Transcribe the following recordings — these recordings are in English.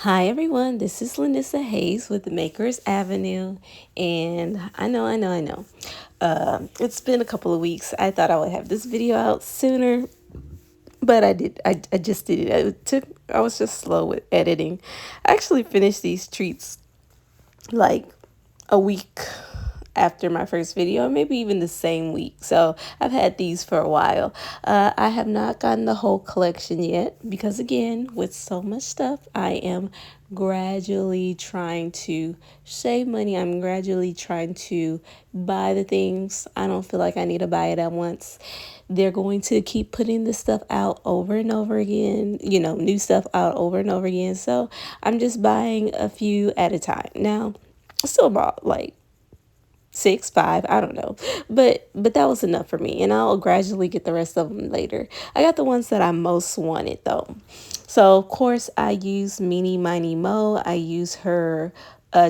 Hi everyone, this is Lynissa Hayes with the Makers Avenue, and I know. It's been a couple of weeks. I thought I would have this video out sooner, but I did. I just did it. I was just slow with editing. I actually finished these treats like a week after my first video, maybe even the same week. So I've had these for a while. I have not gotten the whole collection yet because, again, with so much stuff, I am gradually trying to save money. I'm gradually trying to buy the things. I don't feel like I need to buy it at once. They're going to keep putting this stuff out over and over again, new stuff out over and over again. So I'm just buying a few at a time. Now, I still bought like six, five, I don't know. But that was enough for me, and I'll gradually get the rest of them later. I got the ones that I most wanted though. So of course I use Meeny Miny Mo. I use her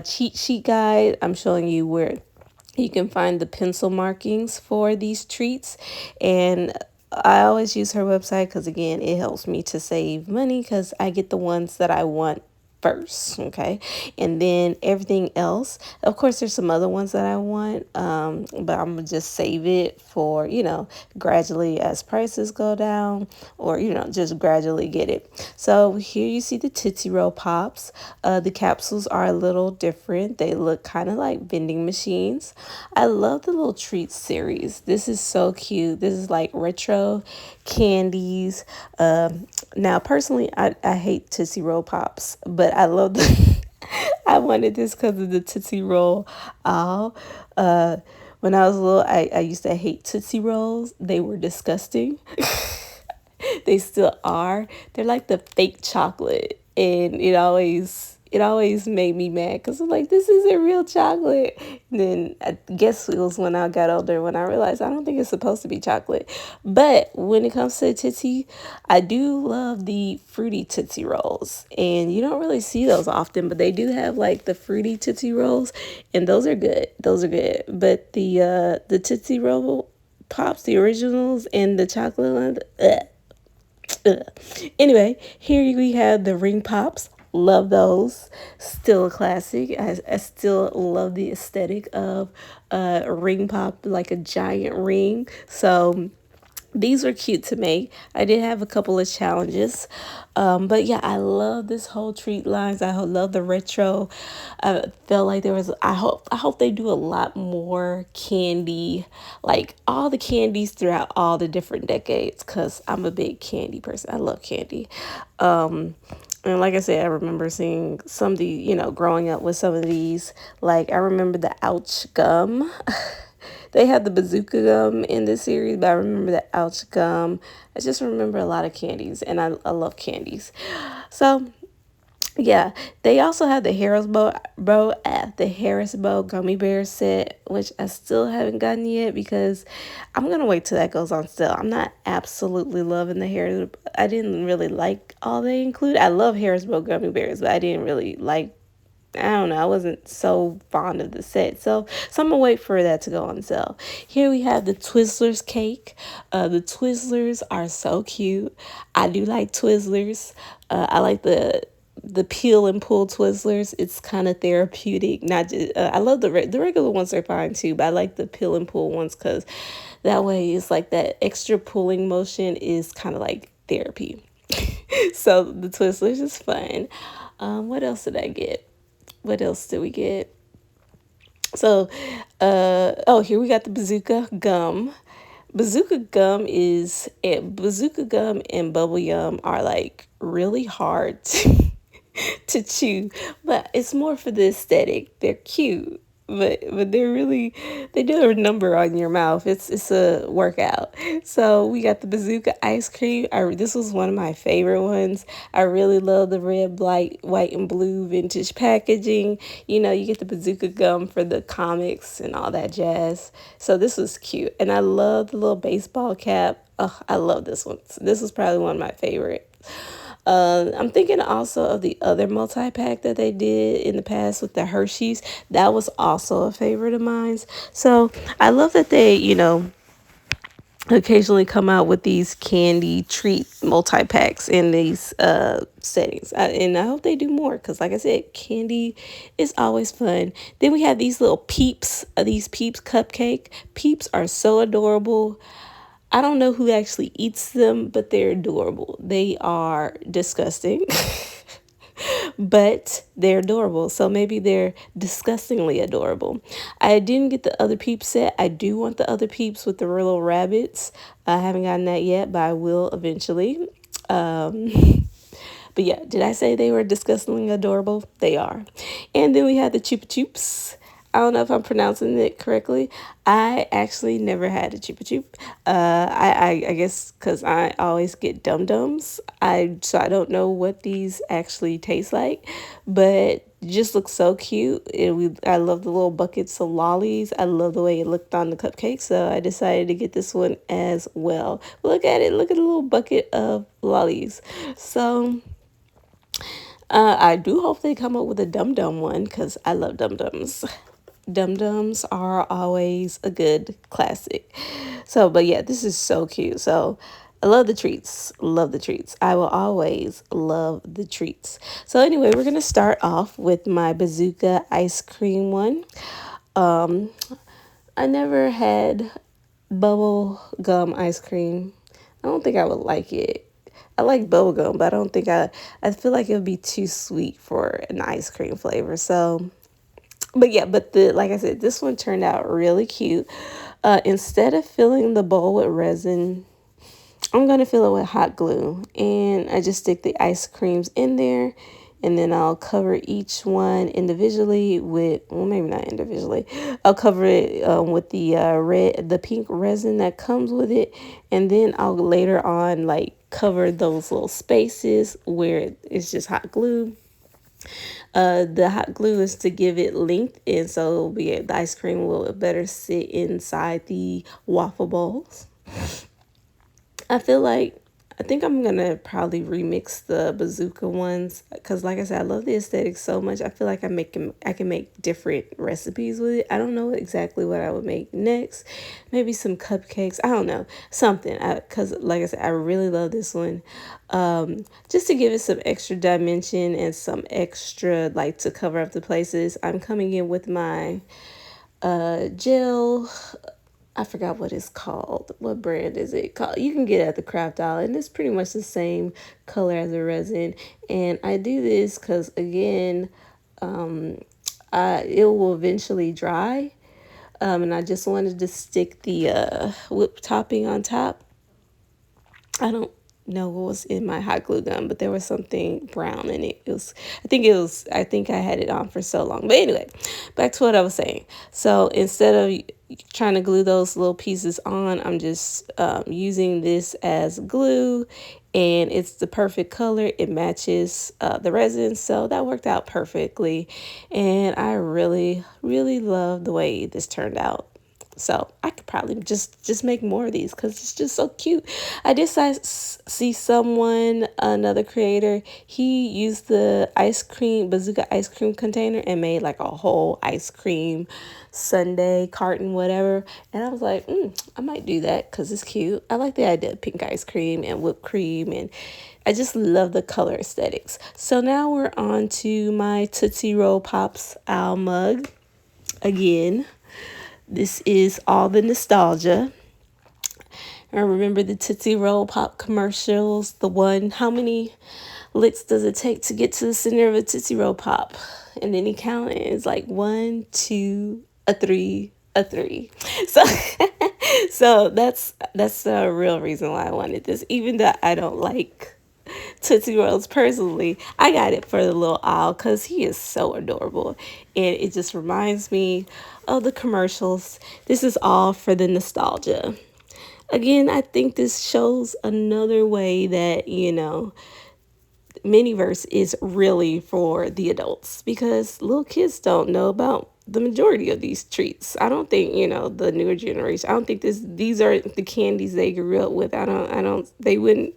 cheat sheet guide. I'm showing you where you can find the pencil markings for these treats, and I always use her website because, again, it helps me to save money because I get the ones that I want first, okay, and then everything else, of course there's some other ones that I want, but I'm gonna just save it for, gradually as prices go down, or just gradually get it. So here you see the Tootsie Roll Pops. The capsules are a little different. They look kind of like vending machines. I love the little treat series. This is so cute. This is like retro candies. Now, personally, I hate Tootsie Roll Pops, but I love the. I wanted this because of the Tootsie Roll owl. Uh, when I was little, I used to hate Tootsie Rolls. They were disgusting. They still are. They're like the fake chocolate, and it always made me mad because I'm like, this isn't real chocolate. And then I guess it was when I got older when I realized I don't think it's supposed to be chocolate. But when it comes to Tootsie, I do love the fruity Tootsie Rolls, and you don't really see those often, but they do have like the fruity Tootsie Rolls, and those are good. Those are good. But the Tootsie Roll Pops, the originals, and the chocolate ones, ugh. Ugh. Anyway, here we have the ring pops. Love those. Still a classic. I still love the aesthetic of a ring pop, like a giant ring. So these were cute to make. I did have a couple of challenges. But yeah, I love this whole treat lines. I love the retro. I felt like I hope they do a lot more candy, like all the candies throughout all the different decades, because I'm a big candy person. I love candy. And like I said, I remember seeing some of the, growing up with some of these. Like I remember the Ouch gum. They had the Bazooka gum in this series, but I remember the Ouch gum. I just remember a lot of candies, and I love candies. So yeah, they also have the Harrisbo gummy bear set, which I still haven't gotten yet because I'm gonna wait till that goes on sale. I'm not absolutely loving the Harris. I didn't really like all they include. I love Harrisbo gummy bears, but I didn't really like. I don't know. I wasn't so fond of the set, so I'm gonna wait for that to go on sale. Here we have the Twizzlers cake. The Twizzlers are so cute. I do like Twizzlers. I like the peel and pull Twizzlers. It's kind of therapeutic. Not just, I love the regular ones are fine too, but I like the peel and pull ones because that way it's like that extra pulling motion is kind of like therapy. So the Twizzlers is fun. What else did I get? What else did we get? So, oh, here we got the Bazooka gum. Bazooka gum and bubble gum are like really hard to chew, but it's more for the aesthetic. They're cute, but they do a number on your mouth. It's a workout. So we got the Bazooka ice cream. This was one of my favorite ones. I really love the red, black, white, and blue vintage packaging. You get the Bazooka gum for the comics and all that jazz. So this was cute, and I love the little baseball cap. Oh, I love this one. This was probably one of my favorites. I'm thinking also of the other multi-pack that they did in the past with the Hershey's. That was also a favorite of mine. So I love that occasionally come out with these candy treat multi-packs in these settings. And I hope they do more because, like I said, candy is always fun. Then we have these little Peeps, these Peeps cupcake. Peeps are so adorable. I don't know who actually eats them, but they're adorable. They are disgusting. But they're adorable. So maybe they're disgustingly adorable. I didn't get the other Peeps set. I do want the other Peeps with the little rabbits. I haven't gotten that yet, but I will eventually. Um, but yeah, did I say they were disgustingly adorable? They are. And then we had the Chupa Chups. I don't know if I'm pronouncing it correctly. I actually never had a Chupa Chup. I guess because I always get Dum Dums. So I don't know what these actually taste like, but just looks so cute. I love the little buckets of lollies. I love the way it looked on the cupcake, so I decided to get this one as well. Look at it. Look at the little bucket of lollies. So I do hope they come up with a Dum Dum one because I love Dum Dums. Dum Dums are always a good classic. So, but yeah, this is so cute. So, I love the treats. Love the treats. I will always love the treats. So, anyway, we're going to start off with my Bazooka ice cream one. Um, I never had bubble gum ice cream. I don't think I would like it. I like bubble gum, but I feel like it would be too sweet for an ice cream flavor. So, but yeah, like I said, this one turned out really cute. Instead of filling the bowl with resin, I'm going to fill it with hot glue. And I just stick the ice creams in there. And then I'll cover each one individually with, well, maybe not individually. I'll cover it with the pink resin that comes with it. And then I'll later on like cover those little spaces where it's just hot glue. The hot glue is to give it length, and so the ice cream will better sit inside the waffle balls. I think I'm gonna probably remix the Bazooka ones because, like I said, I love the aesthetic so much. I feel like I can make different recipes with it. I don't know exactly what I would make next. Maybe some cupcakes. I don't know, something. Because, like I said, I really love this one. Just to give it some extra dimension and some extra like to cover up the places. I'm coming in with my gel. I forgot what it's called. What brand is it called? You can get it at the craft aisle, and it's pretty much the same color as the resin. And I do this because, again, it will eventually dry. And I just wanted to stick the whipped topping on top. I don't know what was in my hot glue gun, but there was something brown in it. I think I had it on for so long. But anyway, back to what I was saying. So instead of trying to glue those little pieces on, I'm just using this as glue, and it's the perfect color. It matches the resin, so that worked out perfectly. And I really, really love the way this turned out. So I could probably just make more of these because it's just so cute. I did see another creator, he used the Bazooka ice cream container and made like a whole ice cream sundae carton, whatever. And I was like, I might do that because it's cute. I like the idea of pink ice cream and whipped cream, and I just love the color aesthetics. So now we're on to my Tootsie Roll Pops owl mug again. This is all the nostalgia. I remember the Tootsie Roll Pop commercials. The one, how many licks does it take to get to the center of a Tootsie Roll Pop? And then he counted. It's like 1, 2, a 3, a 3. So, so that's the real reason why I wanted this. Even though I don't like Tootsie Rolls personally, I got it for the little owl because he is so adorable, and it just reminds me of the commercials. This is all for the nostalgia. Again, I think this shows another way that, Miniverse is really for the adults because little kids don't know about the majority of these treats. I don't think, the newer generation, I don't think these are the candies they grew up with. They wouldn't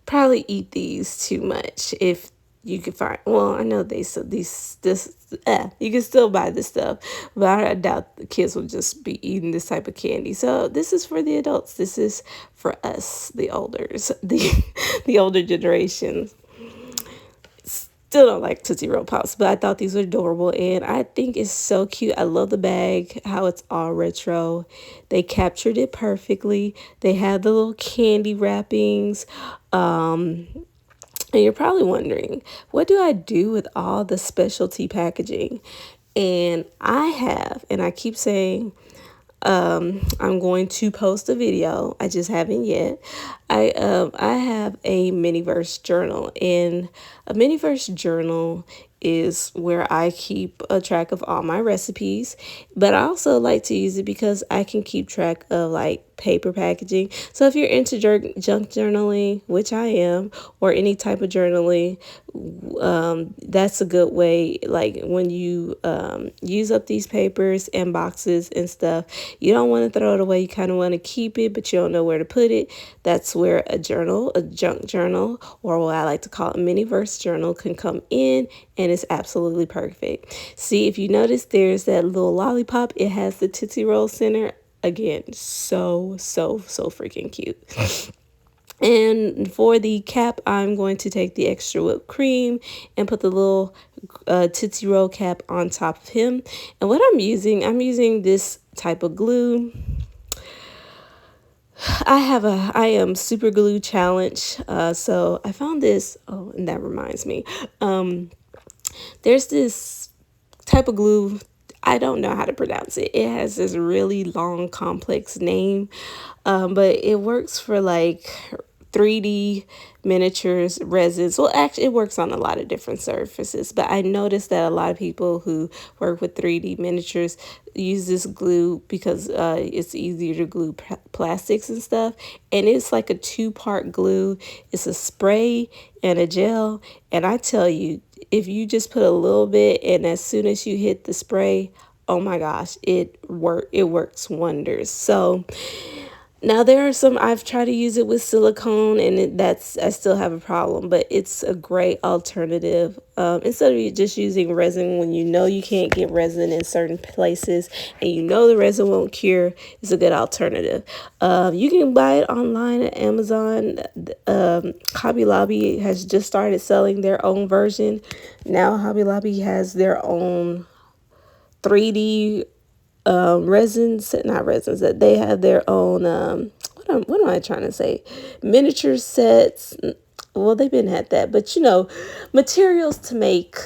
probably eat these too much if you can find. Well, I know they sell you can still buy this stuff, but I doubt the kids will just be eating this type of candy. So this is for the adults. This is for us, the olders, the older generations. Still don't like Tootsie Roll Pops, but I thought these were adorable, and I think it's so cute. I love the bag, how it's all retro. They captured it perfectly. They have the little candy wrappings. And you're probably wondering, what do I do with all the specialty packaging? And I keep saying, I'm going to post a video. I just haven't yet. I have a Miniverse journal, and a Miniverse journal is where I keep a track of all my recipes, but I also like to use it because I can keep track of like paper packaging. So if you're into junk journaling, which I am, or any type of journaling, that's a good way. Like when you use up these papers and boxes and stuff, you don't want to throw it away. You kind of want to keep it, but you don't know where to put it. That's where a journal, a junk journal, or what I like to call a Miniverse journal, can come in, and it's absolutely perfect. See, if you notice, there's that little lollipop. It has the Tootsie Roll center. Again, so freaking cute. And for the cap, I'm going to take the extra whipped cream and put the little Tootsie Roll cap on top of him. And what I'm using this type of glue. I am super glue challenge. So I found this. Oh, and that reminds me. There's this type of glue. I don't know how to pronounce it. It has this really long, complex name, but it works for like 3D miniatures, resins. Well, actually, it works on a lot of different surfaces, but I noticed that a lot of people who work with 3D miniatures use this glue because it's easier to glue plastics and stuff. And it's like a two-part glue. It's a spray and a gel. And I tell you, if you just put a little bit, and as soon as you hit the spray, oh my gosh, it works wonders. So now there are some, I've tried to use it with silicone, and I still have a problem, but it's a great alternative. Instead of just using resin when you know you can't get resin in certain places and you know the resin won't cure, it's a good alternative. You can buy it online at Amazon. Hobby Lobby has just started selling their own version. Now Hobby Lobby has their own 3D resins, not resins, that they have their own, what am I trying to say? Miniature sets. Well, they've been at that, but materials to make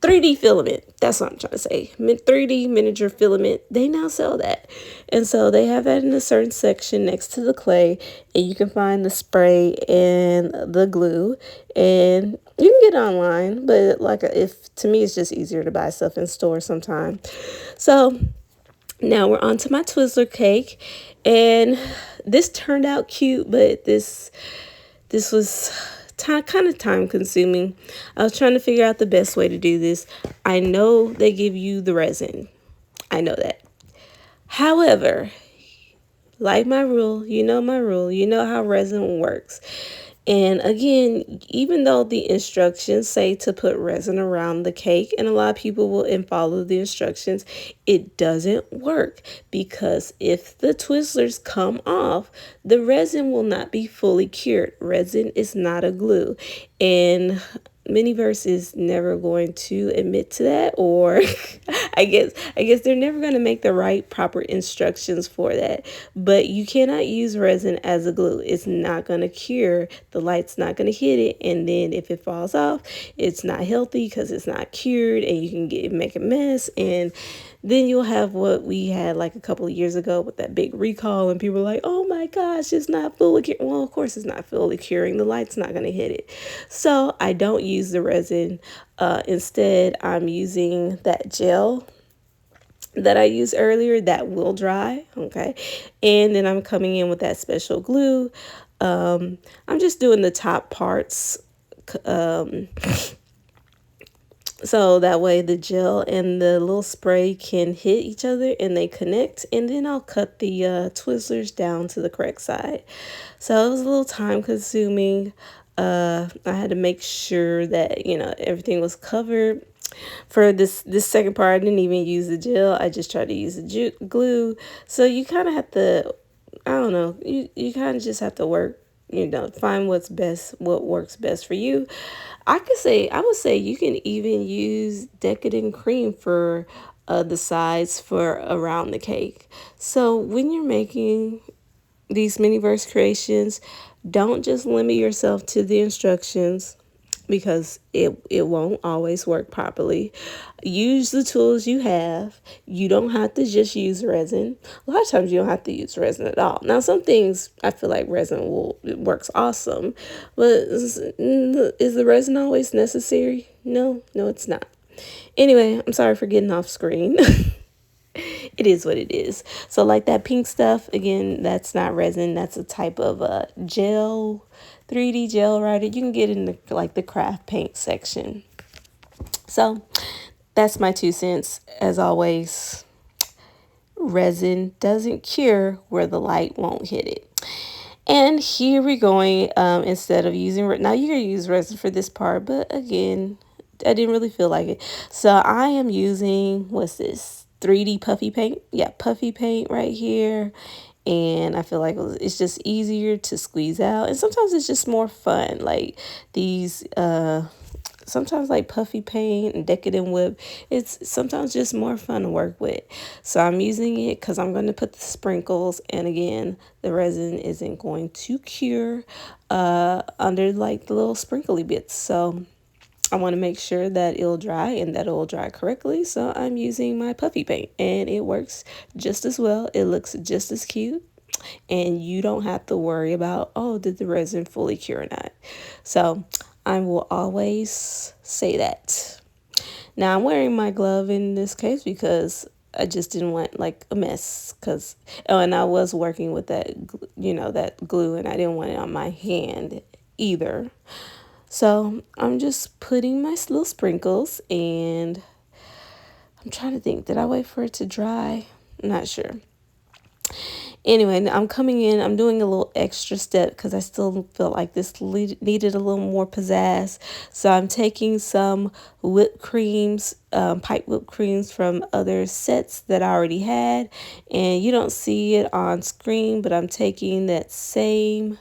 3D filament. That's what I'm trying to say. 3D miniature filament. They now sell that. And so they have that in a certain section next to the clay, and you can find the spray and the glue, and you can get it online, but if to me, it's just easier to buy stuff in store sometime. So now we're on to my Twizzler cake, and this turned out cute, but this was kind of time consuming. I was trying to figure out the best way to do this. I know they give you the resin. I know that. However, like my rule, you know how resin works. And again, even though the instructions say to put resin around the cake, and a lot of people will follow the instructions, it doesn't work, because if the Twizzlers come off, the resin will not be fully cured. Resin is not a glue, and Miniverse is never going to admit to that, or I guess they're never going to make the right proper instructions for that. But you cannot use resin as a glue. It's not going to cure. The light's not going to hit it, and then if it falls off, it's not healthy because it's not cured, and you can make a mess, and then you'll have what we had like a couple of years ago with that big recall, and people were like, oh my gosh, it's not fully curing. Well, of course it's not fully curing. The light's not going to hit it. So I don't use the resin. Instead, I'm using that gel that I used earlier that will dry. Okay. And then I'm coming in with that special glue. I'm just doing the top parts. So that way the gel and the little spray can hit each other and they connect. And then I'll cut the Twizzlers down to the correct side. So it was a little time consuming. I had to make sure that, everything was covered. For this second part, I didn't even use the gel. I just tried to use the glue. So you kind of have to, I don't know, you kind of just have to work, find what's best, what works best for you. I would say you can even use decadent cream for the sides for around the cake. So when you're making these Miniverse creations, don't just limit yourself to the instructions because it won't always work properly. Use the tools you have. You don't have to just use resin. A lot of times you don't have to use resin at all. Now some things I feel like resin it works awesome, but is the resin always necessary? No, it's not. Anyway, I'm sorry for getting off screen. It is what it is. So like that pink stuff, again, that's not resin. That's a type of gel, 3D gel writer. You can get in the craft paint section. So that's my 2 cents. As always, resin doesn't cure where the light won't hit it. And here we're going, instead of using, now you're going to use resin for this part, but again, I didn't really feel like it. So I am using, what's this? 3D puffy paint. Yeah, puffy paint right here. And I feel like it's just easier to squeeze out. And sometimes it's just more fun. Like these, sometimes like puffy paint and decadent whip, it's sometimes just more fun to work with. So I'm using it because I'm going to put the sprinkles, and again, the resin isn't going to cure under like the little sprinkly bits. So I want to make sure that it'll dry and that it'll dry correctly. So I'm using my puffy paint, and it works just as well. It looks just as cute, and you don't have to worry about, oh, did the resin fully cure or not. So I will always say that. Now I'm wearing my glove in this case because I just didn't want like a mess, and I was working with that, that glue, and I didn't want it on my hand either. So I'm just putting my little sprinkles, and I'm trying to think, did I wait for it to dry? I'm not sure. Anyway, I'm coming in, I'm doing a little extra step because I still felt like this needed a little more pizzazz. So I'm taking some whipped creams, pipe whipped creams from other sets that I already had. And you don't see it on screen, but I'm taking that same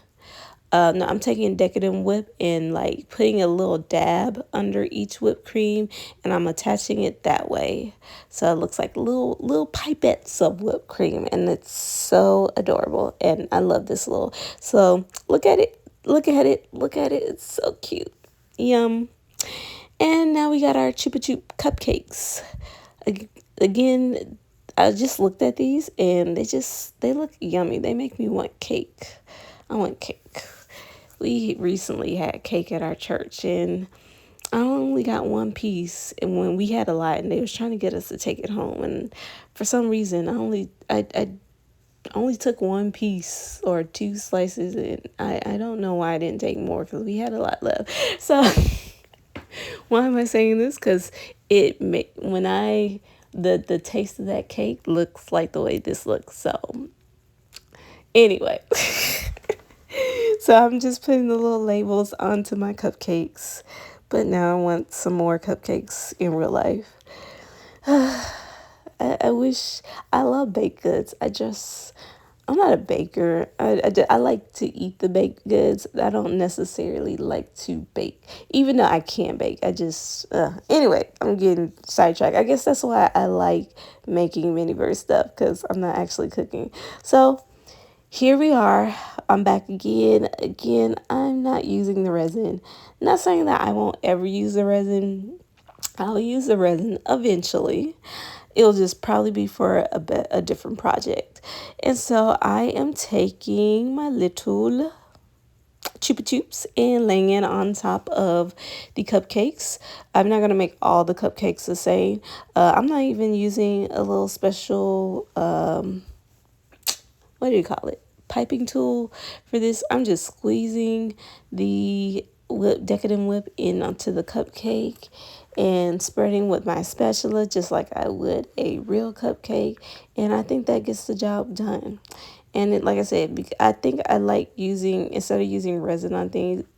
no, I'm taking decadent whip and like putting a little dab under each whipped cream, and I'm attaching it that way. So it looks like little pipettes of whipped cream, and it's so adorable. And I love this little. So look at it, look at it, look at it. It's so cute. Yum. And now we got our Chupa Chup cupcakes. Again, I just looked at these and they look yummy. They make me want cake. I want cake. We recently had cake at our church, and I only got one piece. And when we had a lot, and they was trying to get us to take it home, and for some reason, I only took one piece or 2 slices, and I don't know why I didn't take more because we had a lot left. So why am I saying this? Because the taste of that cake looks like the way this looks. So anyway. So I'm just putting the little labels onto my cupcakes. But now I want some more cupcakes in real life. I wish, I love baked goods. I'm not a baker. I like to eat the baked goods. I don't necessarily like to bake, even though I can bake. Anyway, I'm getting sidetracked. I guess that's why I like making Miniverse stuff, because I'm not actually cooking. So here we are. I'm back again. Again, I'm not using the resin. Not saying that I won't ever use the resin. I'll use the resin eventually. It'll just probably be for a different project. And so I am taking my little Chupa Chups and laying it on top of the cupcakes. I'm not going to make all the cupcakes the same. I'm not even using a little special, what do you call it? Piping tool for this. I'm just squeezing the decadent whip in onto the cupcake and spreading with my spatula just like I would a real cupcake, and I think that gets the job done. And it, like I said, I think I like using, instead of using resin on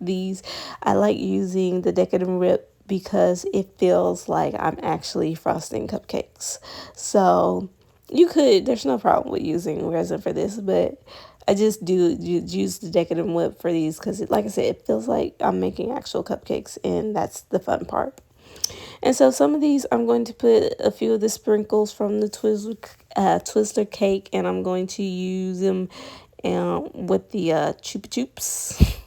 these, I like using the Decadent Whip because it feels like I'm actually frosting cupcakes. So you could, there's no problem with using resin for this, but I just do use the Decadent Whip for these because, like I said, it feels like I'm making actual cupcakes, and that's the fun part. And so some of these, I'm going to put a few of the sprinkles from the Twizzler cake, and I'm going to use them with the Chupa Chups.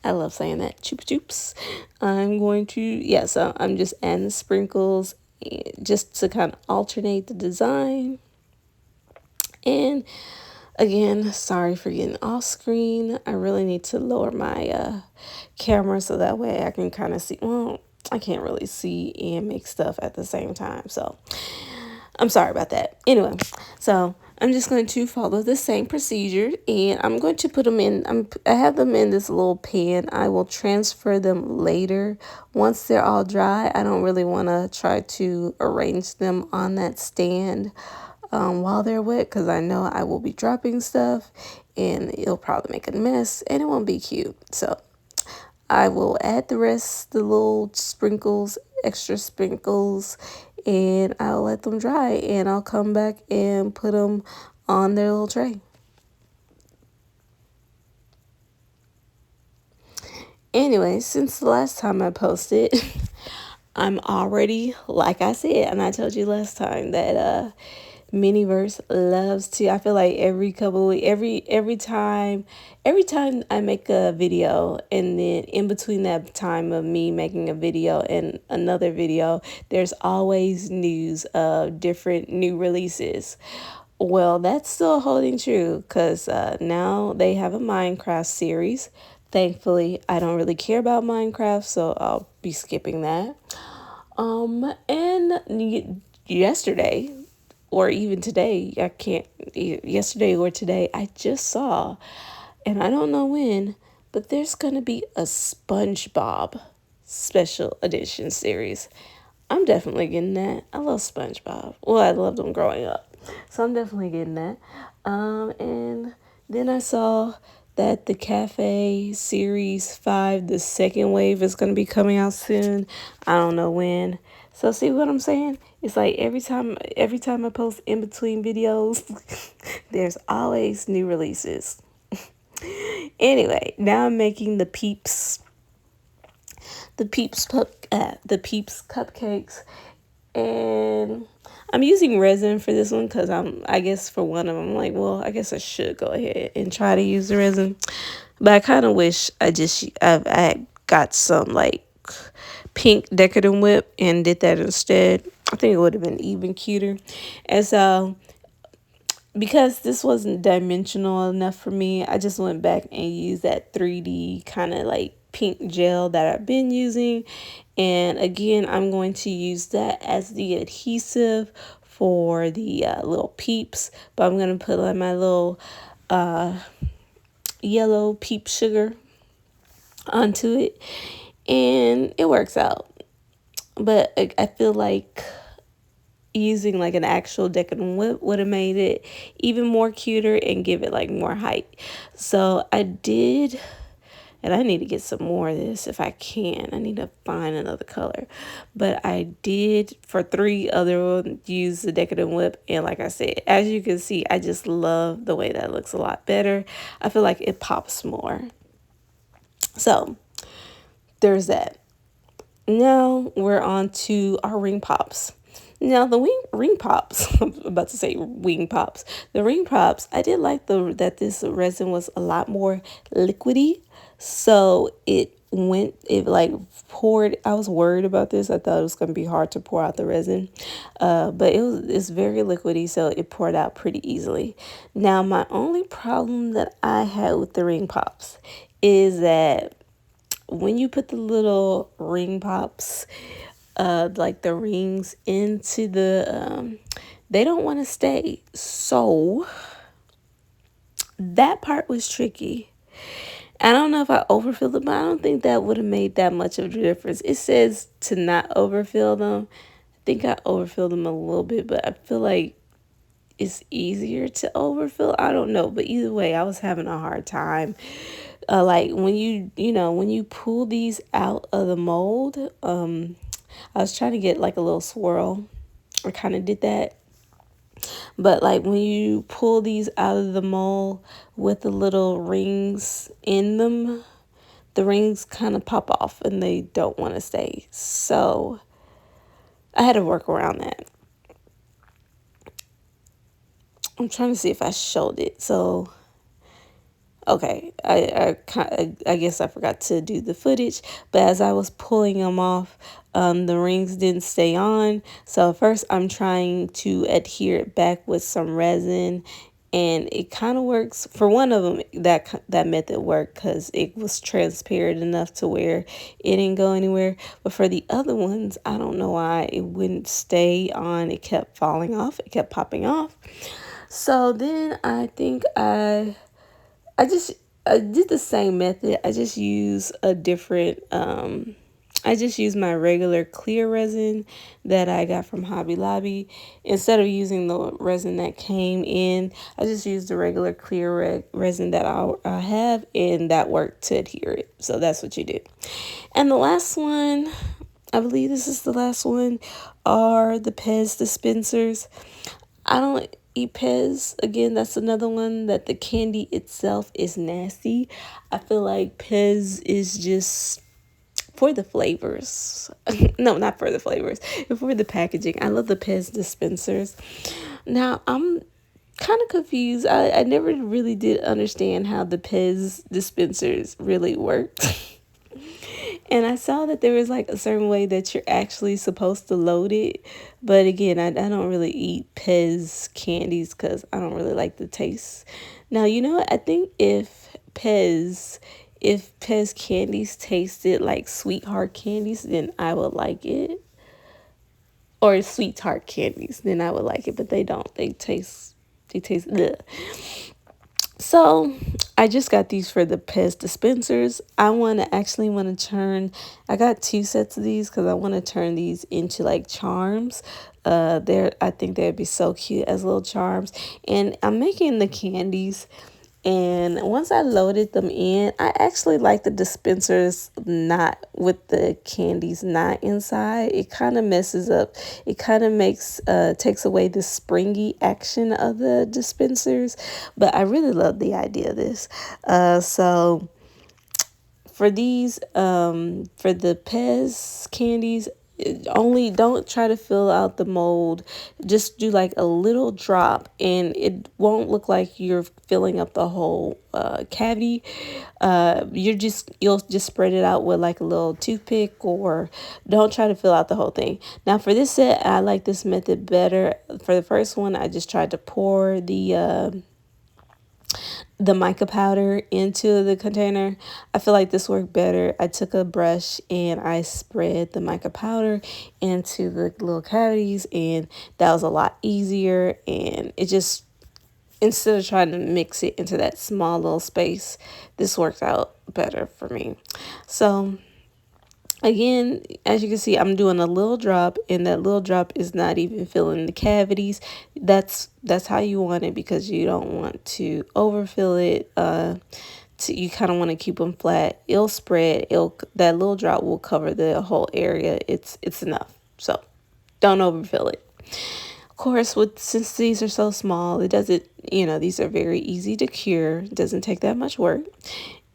I love saying that, Chupa Chups. I'm going to, yeah, so I'm just adding the sprinkles just to kind of alternate the design. And again, sorry for getting off screen. I really need to lower my camera so that way I can kind of see. Well, I can't really see and make stuff at the same time. So I'm sorry about that. Anyway, so I'm just going to follow the same procedure, and I'm going to put them in. I have them in this little pan. I will transfer them later once they're all dry. I don't really want to try to arrange them on that stand while they're wet, because I know I will be dropping stuff and it'll probably make a mess and it won't be cute. So I will add the rest, the little sprinkles, extra sprinkles, and I'll let them dry, and I'll come back and put them on their little tray. Anyway, since the last time I posted, I'm already, like I said, and I told you last time that Miniverse loves to. I feel like every couple of weeks, every time I make a video, and then in between that time of me making a video and another video, there's always news of different new releases. Well, that's still holding true because now they have a Minecraft series. Thankfully, I don't really care about Minecraft, so I'll be skipping that. And yesterday, or even today, I can't, yesterday or today, I just saw, and I don't know when, but there's gonna be a SpongeBob special edition series. I'm definitely getting that. I love SpongeBob. Well, I loved them growing up, so I'm definitely getting that. And then I saw that the Cafe Series 5, the second wave, is going to be coming out soon. I don't know when. So see what I'm saying? It's like every time I post in between videos, there's always new releases. Anyway, now I'm making the Peeps cupcakes, and I'm using resin for this one because I guess for one of them, I'm like, well, I guess I should go ahead and try to use the resin, but I kind of wish I got some like pink Decadent Whip and did that instead. I think it would have been even cuter. And so, because this wasn't dimensional enough for me, I just went back and used that 3D kind of like pink gel that I've been using. And again, I'm going to use that as the adhesive for the little peeps. But I'm going to put on my little yellow peep sugar onto it. And it works out. But I feel like using like an actual Decadent Whip would have made it even more cuter and give it like more height. So I did, and I need to get some more of this if I can. I need to find another color. But I did, for 3 other ones, use the Decadent Whip. And like I said, as you can see, I just love the way that looks a lot better. I feel like it pops more. So there's that. Now we're on to our ring pops. Now the ring pops, I'm about to say wing pops. The ring pops, I did like that this resin was a lot more liquidy. So it like poured. I was worried about this. I thought it was going to be hard to pour out the resin. But it's very liquidy, so it poured out pretty easily. Now my only problem that I had with the ring pops is that when you put the little ring pops, like the rings into they don't want to stay. So that part was tricky. I don't know if I overfilled them, but I don't think that would have made that much of a difference. It says to not overfill them. I think I overfilled them a little bit, but I feel like it's easier to overfill. I don't know, but either way, I was having a hard time. Like when when you pull these out of the mold, I was trying to get like a little swirl. I kind of did that. But like when you pull these out of the mold with the little rings in them, the rings kind of pop off and they don't want to stay. So I had to work around that. I'm trying to see if I showed it. So okay, I guess I forgot to do the footage, but as I was pulling them off, the rings didn't stay on. So first I'm trying to adhere it back with some resin, and it kind of works. For one of them, that method worked because it was transparent enough to where it didn't go anywhere. But for the other ones, I don't know why it wouldn't stay on. It kept falling off. It kept popping off. So then I think I just I did the same method. I just use a different I just use my regular clear resin that I got from Hobby Lobby. Instead of using the resin that came in, I just used the regular clear resin that I have, and that worked to adhere it. So that's what you do. And the last one, I believe this is the last one, are the Pez dispensers. I don't eat Pez. Again, that's another one that the candy itself is nasty. I feel like Pez is just for the flavors. No, not for the flavors. For the packaging. I love the Pez dispensers. Now, I'm kind of confused. I never really did understand how the Pez dispensers really worked. And I saw that there was like a certain way that you're actually supposed to load it. But again, I don't really eat Pez candies because I don't really like the taste. Now, you know what? I think if Pez candies tasted like sweetheart candies, then I would like it. Or sweet tart candies, then I would like it. But they don't. They taste ugh. So I just got these for the Pez dispensers. I got two sets of these because I want to turn these into like charms. I think they'd be so cute as little charms. And I'm making the candies. And once I loaded them in, I actually like the dispensers not with the candies not inside. It kind of messes up. It kind of takes away the springy action of the dispensers. But I really love the idea of this. So for for the Pez candies, only don't try to fill out the mold. Just do like a little drop, and it won't look like you're filling up the whole cavity. You'll just spread it out with like a little toothpick, or don't try to fill out the whole thing. Now for this set, I like this method better. For the first one, I just tried to pour the mica powder into the container. I feel like this worked better. I took a brush and I spread the mica powder into the little cavities, and that was a lot easier. And it just, instead of trying to mix it into that small little space, this worked out better for me. So again, as you can see, I'm doing a little drop, and that little drop is not even filling the cavities. That's how you want it, because you don't want to overfill it. You kind of want to keep them flat. It'll spread. That little drop will cover the whole area. It's enough. So don't overfill it. Of course, since these are so small, it doesn't, these are very easy to cure. It doesn't take that much work.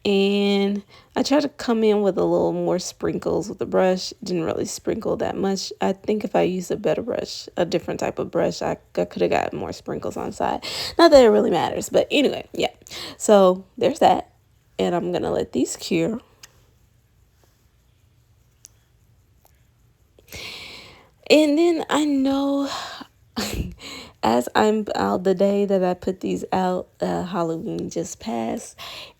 And I try to come in with a little more sprinkles with the brush. Didn't really sprinkle that much. I think if I used a better brush, a different type of brush, I could have gotten more sprinkles on the side. Not that it really matters, but anyway, yeah. So there's that. And I'm going to let these cure. And then I know as I'm out, the day that I put these out, Halloween just passed,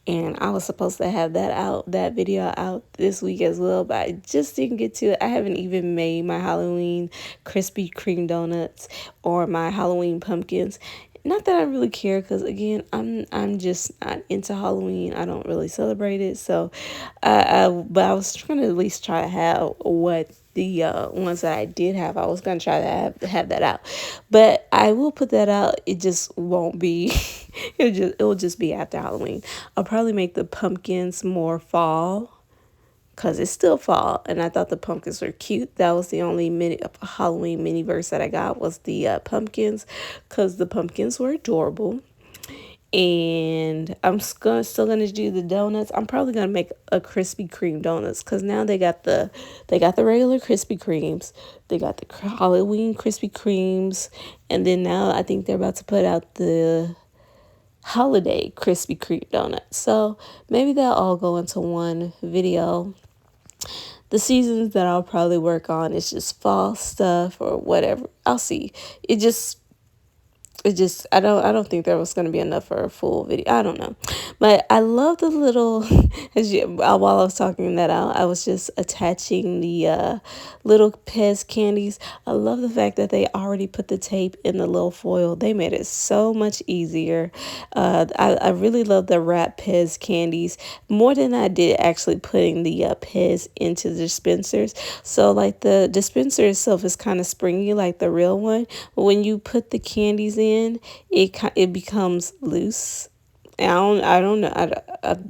and I was supposed to have that video out this week as well, but I just didn't get to it. I haven't even made my Halloween Krispy Kreme donuts or my Halloween pumpkins. Not that I really care, because again, I'm just not into Halloween. I don't really celebrate it. So but I was trying to at least try to have what the ones that I did have. I was gonna try to have that out, but I will put that out. It just won't be. It will just be after Halloween. I'll probably make the pumpkins more fall because it's still fall, and I thought the pumpkins were cute. That was the only Halloween mini verse that I got was the pumpkins, because the pumpkins were adorable. And I'm still gonna do the donuts. I'm probably gonna make a Krispy Kreme donuts because now they got the regular Krispy Kremes, they got the Halloween Krispy Kremes, and then now I think they're about to put out the holiday Krispy Kreme donuts. So maybe they'll all go into one video. The seasons that I'll probably work on is just fall stuff or whatever. I'll see. It just I don't think there was going to be enough for a full video. I don't know, but I love the little while I was talking that out, I was just attaching the little Pez candies. I love the fact that they already put the tape in the little foil. They made it so much easier. I really love the wrap Pez candies more than I did actually putting the Pez into the dispensers. So like the dispenser itself is kind of springy like the real one, but when you put the candies in, it becomes loose. I don't know.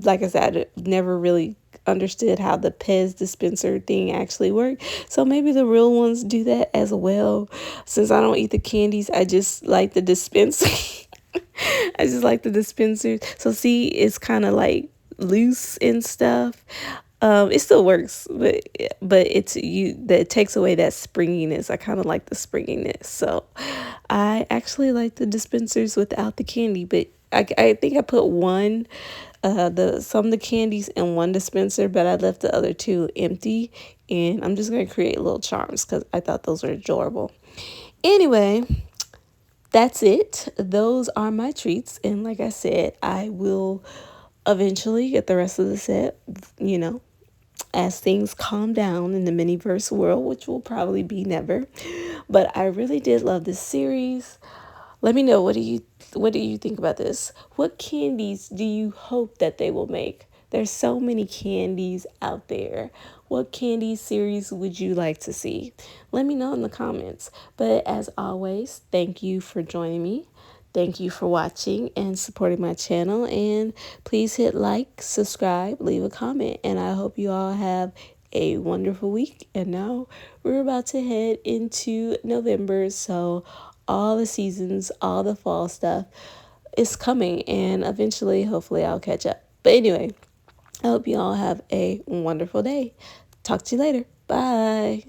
Like I said, I never really understood how the Pez dispenser thing actually worked. So maybe the real ones do that as well. Since I don't eat the candies, I just like the dispenser. I just like the dispensers. So see, it's kind of like loose and stuff. It still works, but it's you that it takes away that springiness. I kind of like the springiness, so I actually like the dispensers without the candy. But I think I put one, some of the candies in one dispenser, but I left the other two empty, and I'm just gonna create little charms because I thought those were adorable. Anyway, that's it. Those are my treats, and like I said, I will eventually get the rest of the set. You know, as things calm down in the Miniverse world, which will probably be never. But I really did love this series. Let me know, what do you think about this? What candies do you hope that they will make? There's so many candies out there. What candy series would you like to see? Let me know in the comments. But as always, thank you for joining me. Thank you for watching and supporting my channel. And please hit like, subscribe, leave a comment. And I hope you all have a wonderful week. And now we're about to head into November. So all the seasons, all the fall stuff is coming. And eventually, hopefully, I'll catch up. But anyway, I hope you all have a wonderful day. Talk to you later. Bye.